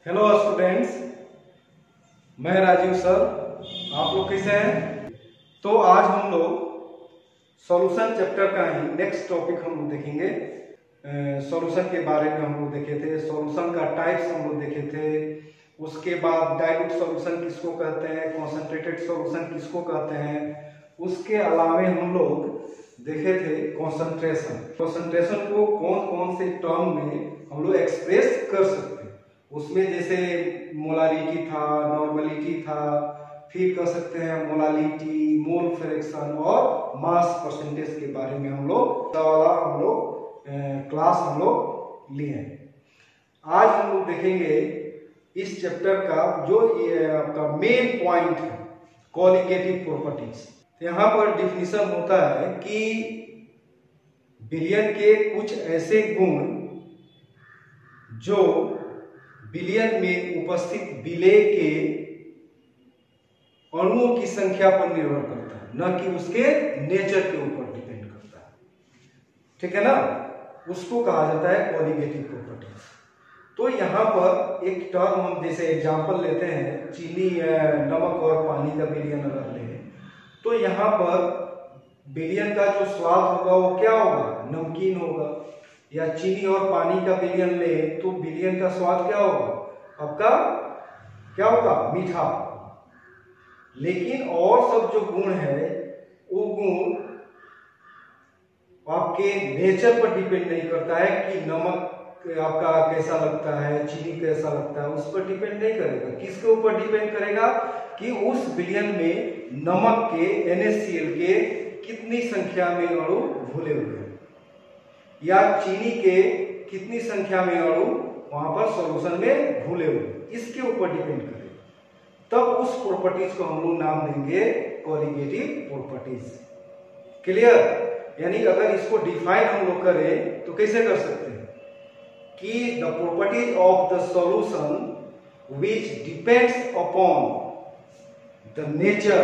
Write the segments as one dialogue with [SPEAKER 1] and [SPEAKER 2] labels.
[SPEAKER 1] Hello students, मैं Rajiv sir. आप लोग कैसे हैं? तो आज हम लोग सॉल्यूशन चैप्टर का ही नेक्स्ट टॉपिक हम लोग देखेंगे। सॉल्यूशन के बारे में हम लोग देखे थे, सॉल्यूशन का टाइप्स हम लोग देखे थे। उसके बाद डाइल्यूट सॉल्यूशन किसको कहते हैं, कॉन्सेंट्रेटेड सॉल्यूशन किसको कहते हैं। उसके अलावे हम लोग देखे थे कॉन्सेंट्रेशन को कौन कौन से टर्म में हम लोग एक्सप्रेस कर सकते हैं। उसमें जैसे मोलारिटी था, नॉर्मलिटी था, फिर कह सकते हैं मोलालिटी, मोल फ्रैक्शन और मास परसेंटेज के बारे में हम लोग क्लास हम लोग लिए। आज हम लोग देखेंगे इस चैप्टर का जो आपका मेन पॉइंट है, क्वालिटेटिव प्रॉपर्टीज। यहाँ पर डिफिनीशन होता है कि विलयन के कुछ ऐसे गुण जो विलयन में उपस्थित विलेय के अणुओं की संख्या पर निर्भर करता है, न कि उसके नेचर के ऊपर डिपेंड करता है। ठीक है ना? उसको कहा जाता है क्वालिटेटिव प्रॉपर्टीज। तो यहाँ पर एक टर्म हम जैसे एग्जांपल लेते हैं, चीनी, नमक और पानी का विलयन अगर लें तो यहाँ पर विलयन का जो स्वाद होगा वो क्या होगा, नमकीन होगा। या चीनी और पानी का विलयन ले तो विलयन का स्वाद क्या होगा, आपका क्या होगा, मीठा। लेकिन और सब जो गुण है वो गुण आपके नेचर पर डिपेंड नहीं करता है कि नमक आपका कैसा लगता है, चीनी कैसा लगता है, उस पर डिपेंड नहीं करेगा। किसके ऊपर डिपेंड करेगा कि उस विलयन में नमक के NaCl के कितनी संख्या में अणु घुले हुए हैं, या चीनी के कितनी संख्या में अणु वहां पर सॉल्यूशन में घुले हुए, इसके ऊपर डिपेंड करेगा। तब उस प्रॉपर्टीज को हम लोग नाम देंगे क्वालिटेटिव प्रॉपर्टीज। क्लियर? यानी अगर इसको डिफाइन हम लोग करें तो कैसे कर सकते हैं कि the properties of the solution which depends upon the nature,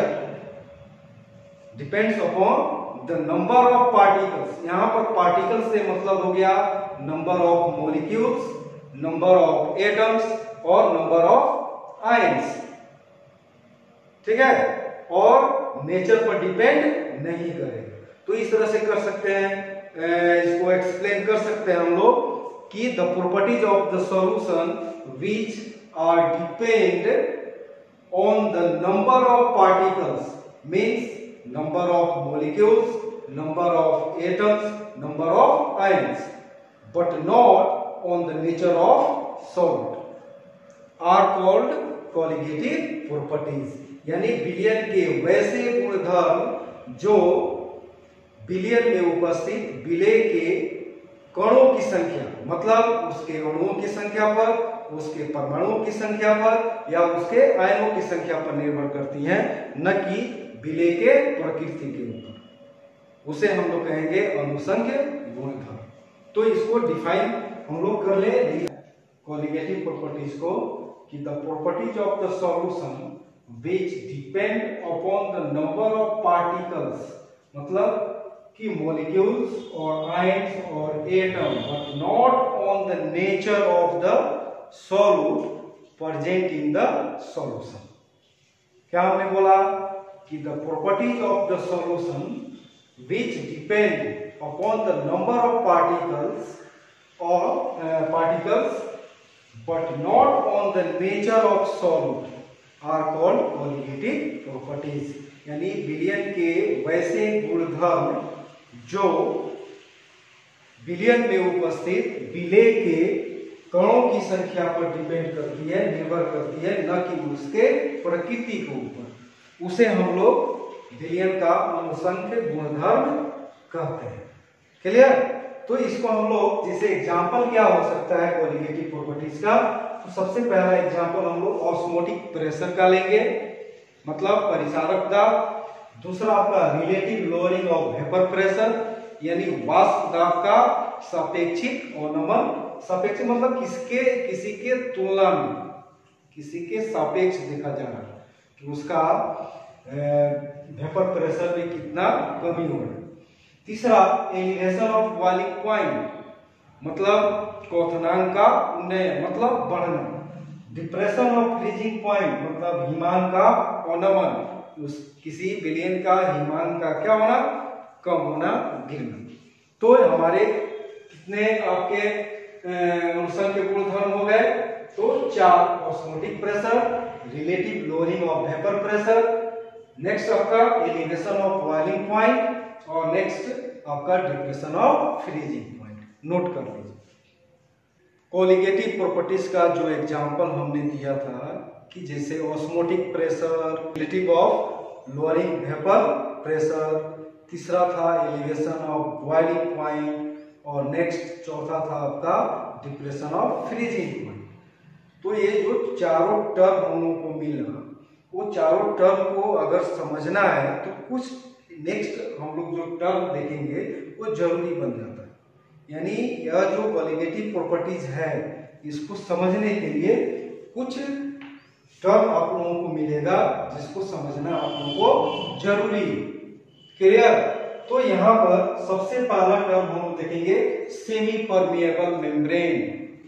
[SPEAKER 1] depends upon the number of particles. यहां पर पार्टिकल्स से मतलब हो गया number of molecules, number of atoms और नंबर ऑफ आयंस। ठीक है? और नेचर पर डिपेंड नहीं करेगा। तो इस तरह से कर सकते हैं, इसको एक्सप्लेन कर सकते हैं हम लोग कि the properties of the solution which are depend on the number of particles means number of molecules, number of atoms, number of ions, but not on the nature of solid, are called qualitative properties। यानी विलयन के वैसे गुणधर्म जो विलयन में उपस्थित विलेय के कणों की संख्या, मतलब उसके अणुओं की संख्या पर, उसके परमाणुओं की संख्या पर या उसके आयनों की संख्या पर निर्भर करती हैं, न कि विलेय के प्रकृति के ऊपर। उसे हम लोग कहेंगे अनुसंख्य गुणधर्म। तो इसको डिफाइन हम लोग कर ले क्वालिटेटिव प्रॉपर्टीज को कि the properties of the solution which depend upon the number of particles, मतलब कि मॉलिक्यूल्स और आयंस और atom, but not on the nature of the solute present in the solution. क्या हमने बोला कि the properties of the solution which depend upon the number of particles but not on the nature of solute are called qualitative properties। यानी विलयन के वैसे गुणधर्म जो विलयन में उपस्थित विलेय के कणों की संख्या पर डिपेंड करती है, निर्भर करती है, न कि उसके प्रकृति के ऊपर, उसे हम लोग विलयन का अनुसंख्य गुणधर्म कहते हैं। क्लियर? तो इसको हम लोग जैसे एग्जांपल क्या हो सकता है क्वालिटेटिव प्रॉपर्टीज का, तो सबसे पहला एग्जांपल हम लोग ऑस्मोटिक प्रेशर का लेंगे, मतलब परिचारक दाब। दूसरा आपका relative lowering of vapour pressure, यानी वाष्प दाब का सापेक्षिक अवनमन। सापेक्षिक मतलब किसी के तुलना में, किसी के सापेक्ष देखा जा रहा है कि उसका वेपर प्रेशर में कितना कमी हो रहा है। तीसरा एलिवेशन ऑफ बॉइलिंग पॉइंट, मतलब क्वथनांक का उन्नयन, मतलब बढ़ना। डिप्रेशन ऑफ फ्रीजिंग पॉइंट मतलब हिमांक का अवनमन, उस किसी विलयन का हिमांक का क्या होना, कम होना, गिरना। तो हमारे कितने आपके अनुसरण के गुणधर्म हो गए, तो 4, osmotic pressure, relative lowering of vapour pressure, next आपका एलिवेशन ऑफ बॉइलिंग पॉइंट, और नेक्स्ट आपका depression of freezing point. Note कर लीजिए। कोलिगेटिव प्रॉपर्टीज का जो एग्जांपल हमने दिया था कि जैसे osmotic pressure, relative of lowering vapour pressure, तीसरा था एलिवेशन ऑफ बॉइलिंग पॉइंट, और नेक्स्ट चौथा था आपका डिप्रेशन ऑफ फ्रीजिंग पॉइंट। तो ये जो चारों टर्म हम लोगों को मिला, वो चारों टर्म को अगर समझना है तो कुछ नेक्स्ट हम लोग जो टर्म देखेंगे वो जरूरी बन जाता है। यानी यह जो कोलिगेटिव प्रॉपर्टीज है इसको समझने के लिए कुछ टर्म आप लोगों को मिलेगा जिसको समझना आप लोगों को जरूरी। क्लियर? तो यहाँ पर सबसे पहला टर्म हम देखेंगे सेमी परमिएबल मेम्ब्रेन,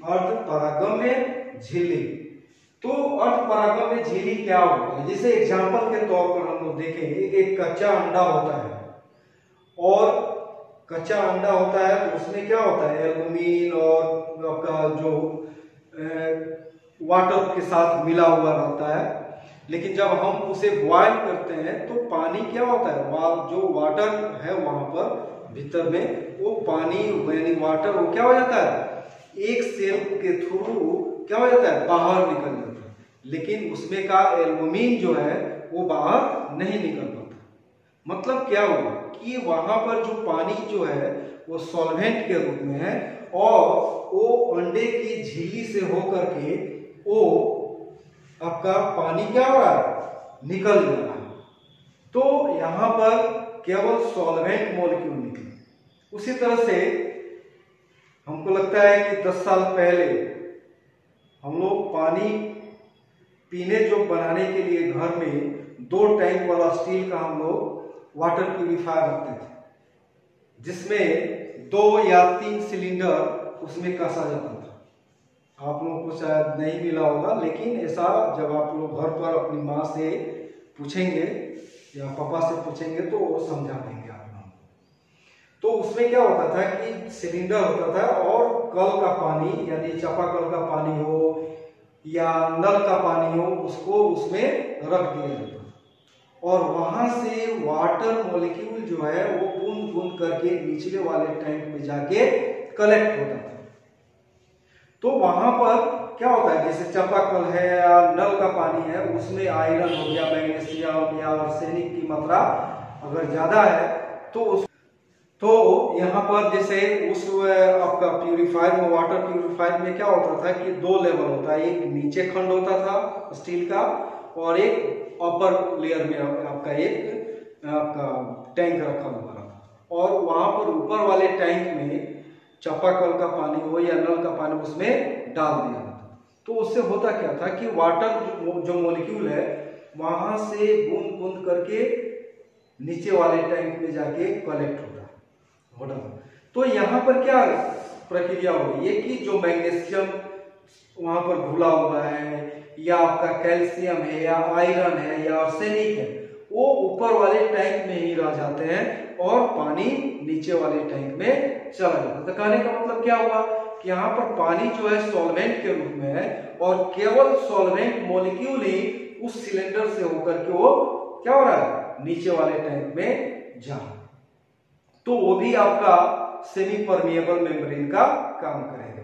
[SPEAKER 1] अर्ध परागम्य झिल्ली। तो अर्ध परागम्य झिल्ली क्या होता है? जैसे एग्जांपल के तौर पर हम लोग देखेंगे, एक कच्चा अंडा होता है, और कच्चा अंडा होता है तो उसमें क्या होता है, एल्बुमिन और आपका जो वाटर के साथ मिला हुआ रहता है। लेकिन जब हम उसे बॉयल करते हैं तो पानी क्या होता है, जो वाटर है वहां पर भीतर में वो पानी यानी वाटर वो क्या हो जाता है, एक सेल के थ्रू क्या हो जाता है, बाहर निकल जाता है। लेकिन उसमें का एल्बुमिन जो है वो बाहर नहीं निकल पाता। मतलब क्या हुआ कि वहां पर जो पानी जो है वो सॉल्वेंट के रूप में है, और वो अंडे की झिल्ली से होकर के वो आपका पानी क्या हो रहा है, निकल रहा है। तो यहां पर केवल सॉल्वेंट मॉलिक्यूल निकले। उसी तरह से हमको लगता है कि 10 साल पहले हम लोग पानी पीने जो बनाने के लिए घर में 2 टैंक वाला स्टील का हम लोग वाटर प्यूरिफायर रखते थे, जिसमें 2 या 3 सिलेंडर उसमें कसा जाता था। आप लोगों को शायद नहीं मिला होगा, लेकिन ऐसा जब आप लोग घर पर अपनी माँ से पूछेंगे या पापा से पूछेंगे तो वो समझा देंगे आप लोगों को। तो उसमें क्या होता था कि सिलेंडर होता था, और कल का पानी यानी चापाकल का पानी हो या नल का पानी हो उसको उसमें रख दिया जाता था, और वहां से वाटर मॉलिक्यूल जो है वो बूंद बूंद करके निचले वाले टैंक में जाके कलेक्ट होता था। तो वहां पर क्या होता है, जैसे चापाकल है या नल का पानी है, उसमें आयरन हो गया, मैग्नीशियम या आर्सेनिक की मात्रा अगर ज्यादा है तो यहाँ पर जैसे उस आपका प्यूरिफायर में, वाटर प्यूरिफायर में क्या होता था कि 2 लेवल होता है, एक नीचे खंड होता था स्टील का, और एक अपर लेयर में आपका एक आपका टैंक रखा हुआ था, और वहां पर ऊपर वाले टैंक में चापाकल का पानी हो या नल का पानी उसमें डाल दिया जाता। तो उससे होता क्या था कि वाटर जो मॉलिक्यूल है वहां से बूंद बूंद करके नीचे वाले टैंक में जाके कलेक्ट होता। तो यहाँ पर क्या प्रक्रिया हो रही है कि जो मैग्नीशियम वहां पर घुला हुआ है, या आपका कैल्शियम है, या आयरन है, या आर्सेनिक है, वो ऊपर वाले टैंक में ही रह जाते हैं और पानी नीचे वाले टैंक में चला जाता है। तो कहने का मतलब क्या हुआ कि यहाँ पर पानी जो है सॉल्वेंट के रूप में है, और केवल सॉल्वेंट मॉलिक्यूल ही उस सिलेंडर से होकर के वो क्या हो रहा है, नीचे वाले टैंक में जा, तो वो भी आपका सेमी परमिएबल मेम्ब्रेन का काम करेगा,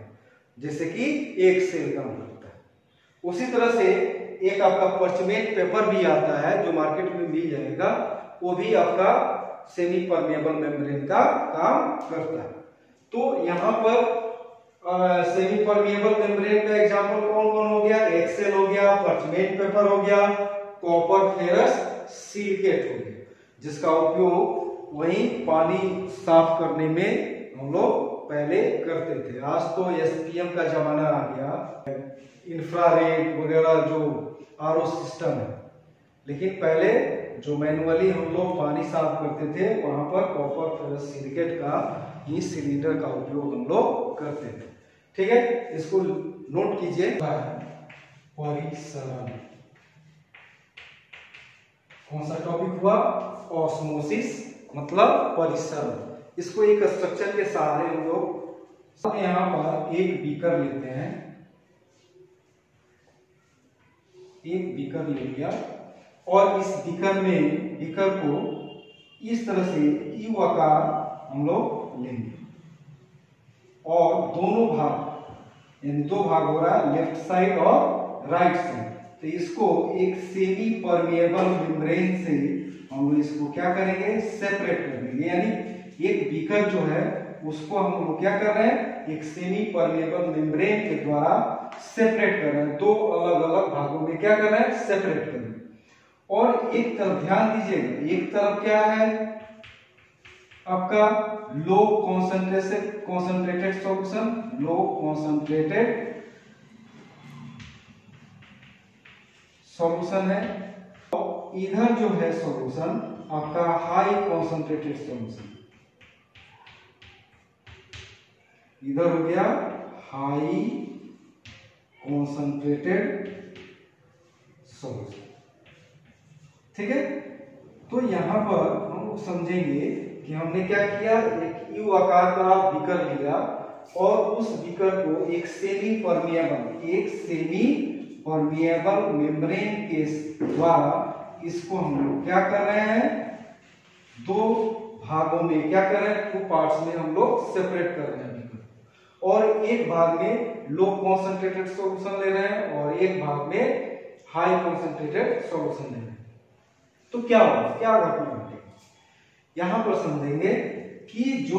[SPEAKER 1] जैसे कि एक सेल काम करता है। उसी तरह से एक आपका परचमेंट पेपर भी आता है जो मार्केट में मिल जाएगा, वो भी आपका सेमी परमिएबल मेम्ब्रेन का काम करता है। तो यहाँ पर सेमी परमिएबल मेम्ब्रेन का एग्जांपल कौन कौन हो गया, एक्सेल हो गया, परचमेंट पेपर हो गया, कॉपर फेरस सिलिकेट हो गया, जिसका उपयोग वही पानी साफ करने में हम लोग पहले करते थे। आज तो एसपीएम का जमाना आ गया, इंफ्रारेड वगैरह जो आरओ सिस्टम है, लेकिन पहले जो मैनुअली हम लोग पानी साफ करते थे वहां पर कॉपर फेरस सिलिकेट का ही सिलेंडर का उपयोग हम लोग करते थे। ठीक है, इसको नोट कीजिए। परिसरण। कौन सा टॉपिक हुआ? ऑस्मोसिस मतलब परिसरण। इसको एक स्ट्रक्चर के सहारे हम लोग यहाँ पर एक बीकर लेते हैं, एक बीकर ले लिया और इस बीकर को इस तरह से यू आकार हम लोग लेंगे और दोनों भाग यानी दो भाग हो रहा है, लेफ्ट साइड और राइट साइड। तो इसको एक सेमी परमेएबल मेम्ब्रेन से हम लोग इसको क्या करेंगे? सेपरेट कर देंगे। यानी एक बीकर जो है उसको हम लोग क्या कर रहे हैं? एक सेमी परमेएबल मेम्ब्रेन के द्वारा सेपरेट कर रहे हैं, दो अलग अलग भागों में क्या कर रहे हैं? सेपरेट कर रहे हैं। और एक तरफ ध्यान दीजिएगा, एक तरफ क्या है आपका? लो कॉन्सेंट्रेटेड सॉल्यूशन, लो कॉन्सेंट्रेटेड सॉल्यूशन है। और इधर जो है सॉल्यूशन आपका हाई कॉन्सेंट्रेटेड सॉल्यूशन, इधर हो गया हाई कॉन्सेंट्रेटेड सॉल्यूशन। ठीक है, तो यहां पर हम समझेंगे कि हमने क्या किया? एक यू आकार का बीकर लिया और उस बीकर को एक सेमी परमिएबल मेम्ब्रेन के द्वारा इसको हम लोग क्या कर रहे हैं? दो भागों में क्या कर रहे हैं? टू पार्ट्स में हम लोग सेपरेट कर रहे हैं बीकर, और एक भाग में लो कॉन्सेंट्रेटेड सॉल्यूशन ले रहे हैं और एक भाग में हाई कॉन्सेंट्रेटेड सॉल्यूशन ले रहे हैं। तो क्या होगा? क्या घटना घटेगी? यहां पर समझेंगे कि जो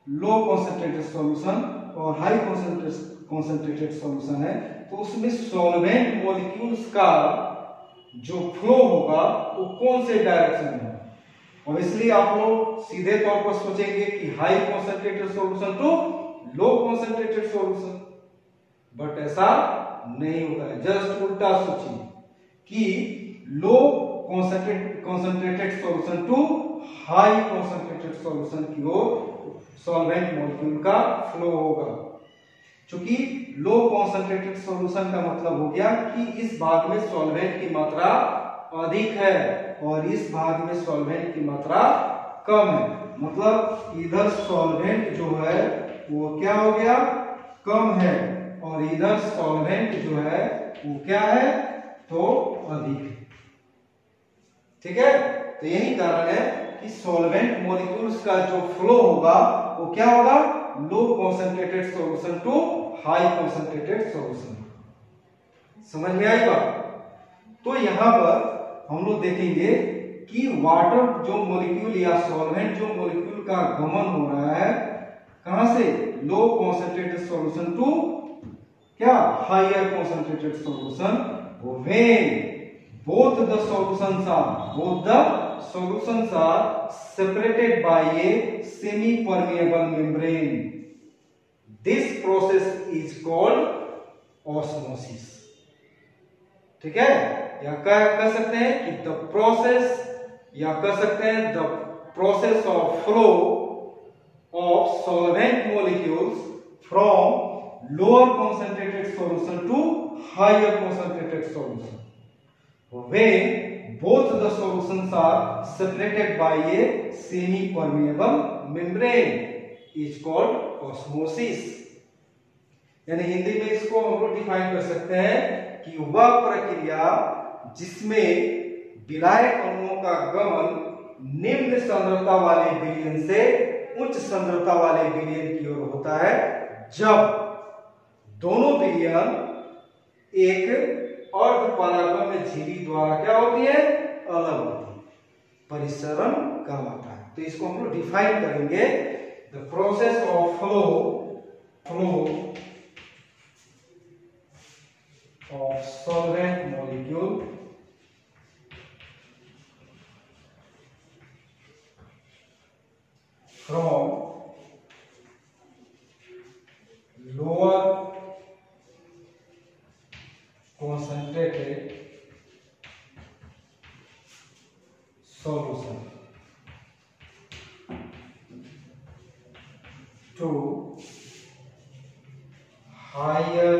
[SPEAKER 1] लो कॉन्सेंट्रेटेड सॉल्यूशन और हाई कॉन्सेंट्रेटेड सॉल्यूशन है, तो उसमें सॉल्वेंट मॉलिक्यूल्स का जो फ्लो होगा वो कौन से डायरेक्शन में होगा? और इसलिए आप लोग सीधे तौर पर सोचेंगे कि high concentrated solution to low concentrated solution, but ऐसा नहीं होता है। जस्ट उल्टा सोचिए कि low concentrated solution to high concentrated solution की ओर सॉल्वेंट मॉलिक्यूल का फ्लो होगा। क्योंकि लो कॉन्सेंट्रेटेड सॉल्यूशन का मतलब हो गया कि इस भाग में सॉल्वेंट की मात्रा अधिक है और इस भाग में सॉल्वेंट की मात्रा कम है। मतलब इधर सॉल्वेंट जो है वो क्या हो गया? कम है, और इधर सॉल्वेंट जो है वो क्या है? तो अधिक है। ठीक है, तो यही कारण है कि सॉल्वेंट मॉलिक्यूल्स का जो फ्लो होगा वो क्या होगा? Low concentrated solution to high concentrated solution. समझ में आई बात? तो यहां पर हम लोग देखेंगे कि वाटर जो मॉलिक्यूल या सॉल्वेंट जो मॉलिक्यूल का गमन हो रहा है कहां से? लो कॉन्सेंट्रेटेड सॉल्यूशन टू क्या? Higher concentrated solution. When both the solutions are separated by a semi permeable membrane. This process is called osmosis. ठीक है, या कह सकते हैं कि the process, या कह सकते हैं the process of flow of solvent molecules from lower concentrated solution to higher concentrated solution. When both the solutions are separated by a semi-permeable membrane is called osmosis. यानी हिंदी में इसको हम लोग डिफाइन कर सकते हैं कि वह प्रक्रिया जिसमें विलायक अणुओं का गमन निम्न सांद्रता वाले विलयन से उच्च सांद्रता वाले विलयन की ओर होता है, जब दोनों विलयन एक अर्धपरागम्य झिल्ली द्वारा क्या होती है? अलग होती है, परिसरण कहलाता है। तो इसको हम लोग डिफाइन करेंगे, the process of flow of solvent molecule from lower concentrated solution to higher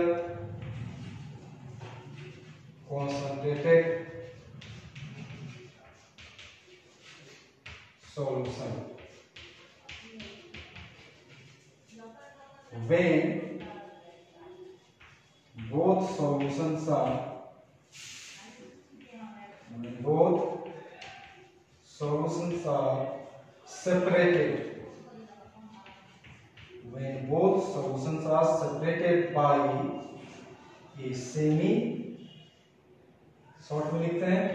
[SPEAKER 1] solution. When both solutions are separated, when both solutions are separated by a short में लिखते हैं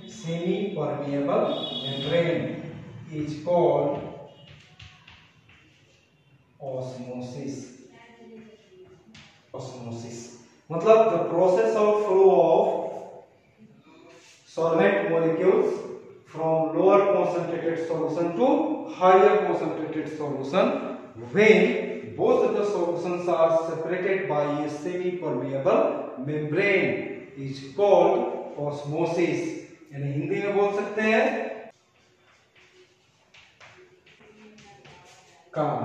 [SPEAKER 1] semi permeable membrane is called osmosis. मतलब the process of flow of solvent molecules from lower concentrated solution to higher concentrated solution when both the solutions are separated by a semi permeable membrane is called osmosis. यानी हिंदी में बोल सकते हैं काम.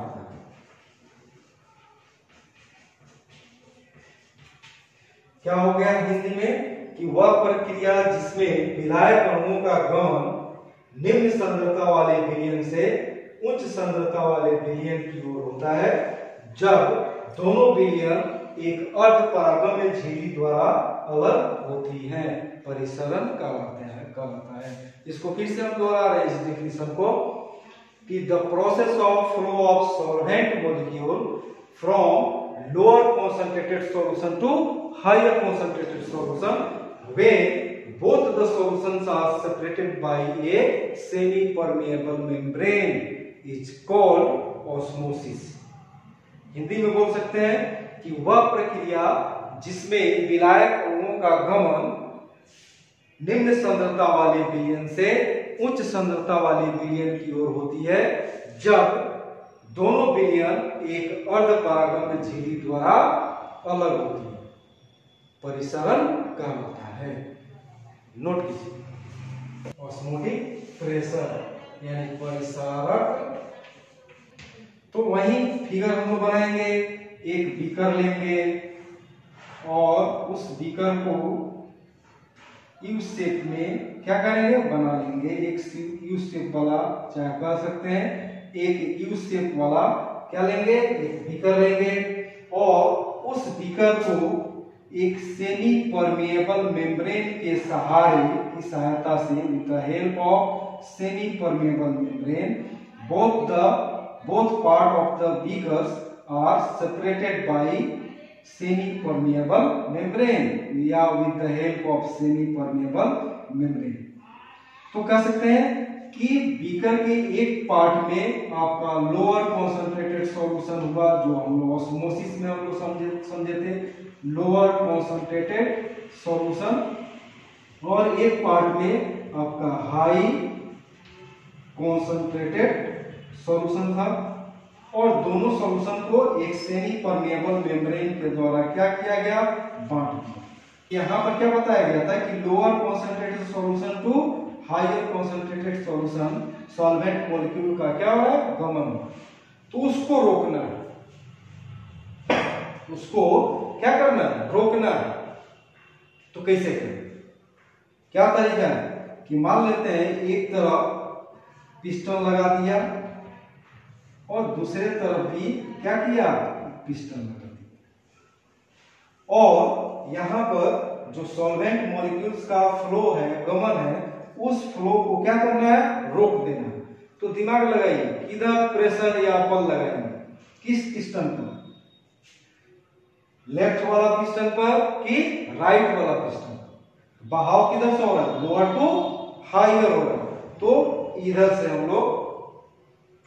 [SPEAKER 1] क्या हो गया हिंदी में कि वह प्रक्रिया जिसमें विलायक अणुओं का गमन निम्न सांद्रता वाले विलयन से उच्च सांद्रता वाले विलयन की ओर होता है जब दोनों विलयन एक अर्ध परागम्य झिल्ली द्वारा अलग होती हैं, परिसरण कहलाता है. इसको फिर से हम दोहरा रहे हैं इस डेफिनेशन को कि the process of flow of solvent molecule from lower concentrated solution to higher concentrated solution when both the solutions are separated by a semi permeable membrane is called osmosis. Hindi में बोल सकते हैं कि वह प्रक्रिया जिसमें विलायक अणुओं का गमन निम्न सांद्रता वाले विलयन से उच्च सांद्रता वाले विलयन की ओर होती है जब दोनों विलयन एक अर्ध परागम्य झिल्ली द्वारा अलग होती है, परिसरण कहलाता है. नोट कीजिए ऑस्मोटिक प्रेशर यानी परिसारक. तो वही फिगर हम लोग बनाएंगे. एक बीकर लेंगे और उस बीकर को यू शेप में क्या करेंगे बना लेंगे. एक यू शेप वाला चाहे कह सकते हैं एक यू शेप वाला क्या लेंगे एक बीकर लेंगे और उस बीकर को एक सेमी परमिएबल मेम्ब्रेन के सहारे की सहायता से with the help of semi permeable membrane both part of the beakers are separated by semi permeable membrane या with the help of semi permeable membrane. तो कह सकते हैं कि बीकर के एक पार्ट में आपका लोअर कॉन्सेंट्रेटेड सॉल्यूशन हुआ जो हम लोग ऑस्मोसिस में हम लोग समझे थे लोअर कॉन्सेंट्रेटेड सॉल्यूशन, और एक पार्ट में आपका हाई कॉन्सेंट्रेटेड सॉल्यूशन था और दोनों सॉल्यूशन को एक सेमी परमेबल मेम्ब्रेन के द्वारा क्या किया गया बांट दिया. यहाँ पर क्या बताया गया था कि lower concentrated solution to higher concentrated solution solvent molecule का क्या हो रहा है गमन. तो उसको रोकना है, उसको क्या करना है रोकना है. तो कैसे करें क्या तरीका है कि मान लेते हैं एक तरफ पिस्टन लगा दिया और दूसरे तरफ भी क्या किया पिस्टन लगा दिया और यहाँ पर जो सॉल्वेंट मॉलिक्यूल्स का फ्लो है गमन है उस फ्लो को क्या करना है रोक देना है. तो दिमाग लगाइए किधर प्रेशर या बल लगाएंगे किस पिस्टन पर, लेफ्ट वाला पिस्टन पर कि राइट वाला पिस्टन पर. बहाव किधर से हो रहा है लोअर टू हायर हो रहा है तो इधर से हम लोग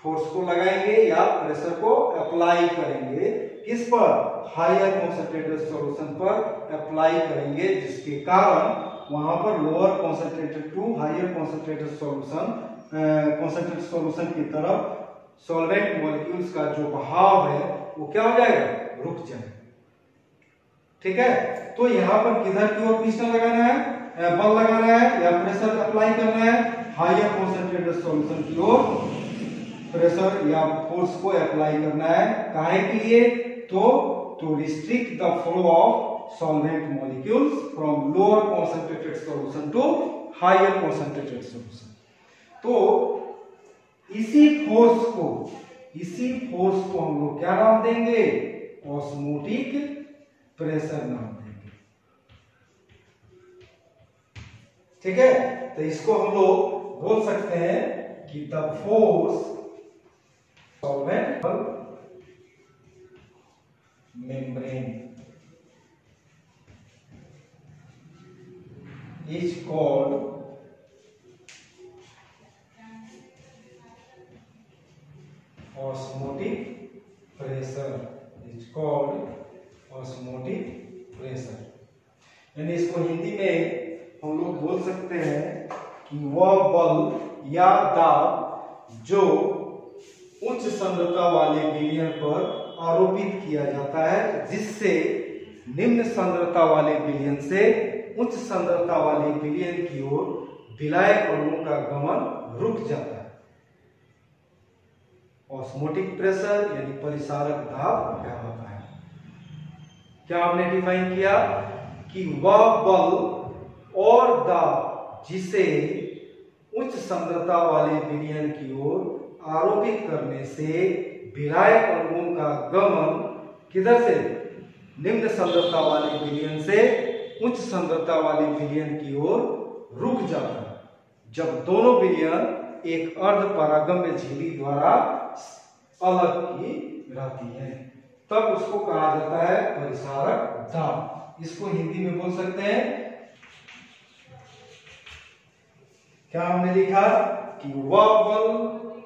[SPEAKER 1] फोर्स को लगाएंगे या प्रेशर को अप्लाई करेंगे किस पर हायर कॉन्सेंट्रेटेड सॉल्यूशन पर अप्लाई करेंगे जिसके कारण वहां पर lower concentrated to higher concentrated solution की तरफ सॉल्वेंट मॉलिक्यूल्स का जो बहाव है वो क्या हो जाएगा रुक जाएगा. ठीक है. तो यहाँ पर किधर की ओर पिस्टन लगाना है बल लगाना है या प्रेशर अप्लाई करना है हायर कॉन्सेंट्रेटेड सॉल्यूशन की ओर प्रेशर या फोर्स को अप्लाई करना है. काहे के लिए तो restrict the flow of solvent molecules from lower concentrated solution to higher concentrated solution. तो इसी फोर्स को हम लोग क्या नाम देंगे? ऑस्मोटिक प्रेशर नाम देंगे। ठीक है, तो इसको हम लोग बोल सकते हैं कि the force solvent membrane is called osmotic pressure, is called osmotic pressure। यानी इसको हिंदी में हम लोग बोल सकते हैं कि वह बल या दाब जो उच्च सांद्रता वाले विलयन पर आरोपित किया जाता है, जिससे निम्न सांद्रता वाले विलयन से उच्च सांद्रता वाले विलयन की ओर विलायक अणुओं का गमन रुक जाता है। ऑस्मोटिक प्रेशर यानी परिसारक दाब क्या होता है? क्या हमने डिफाइन किया कि वह बल और दाब जिसे उच्च सांद्रता वाले विलयन की ओर आरोपित करने से विलायक अणुओं का गमन किधर से? निम्न सांद्रता वाले विलयन से उच्च सांद्रता वाले विलयन की ओर रुक जाता है। जब दोनों विलयन एक अर्ध परागम्य झिल्ली द्वारा अलग की रहती है, तब उसको कहा जाता है परिसारक दाब। इसको हिंदी में बोल सकते हैं, क्या हमने लिखा कि वह बल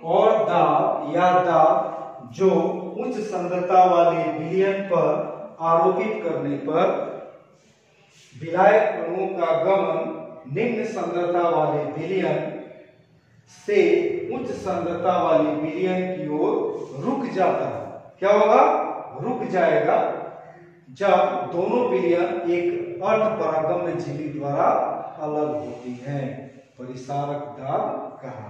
[SPEAKER 1] और दाब या दाब जो उच्च सांद्रता वाले विलयन पर आरोपित करने पर विलायक अणुओं का गमन निम्न सांद्रता वाले विलयन से उच्च सांद्रता वाले विलयन की ओर रुक जाता है। क्या होगा? रुक जाएगा जब दोनों विलयन एक अर्ध परागम्य झिल्ली द्वारा अलग होती हैं। परिसारक दाब कहा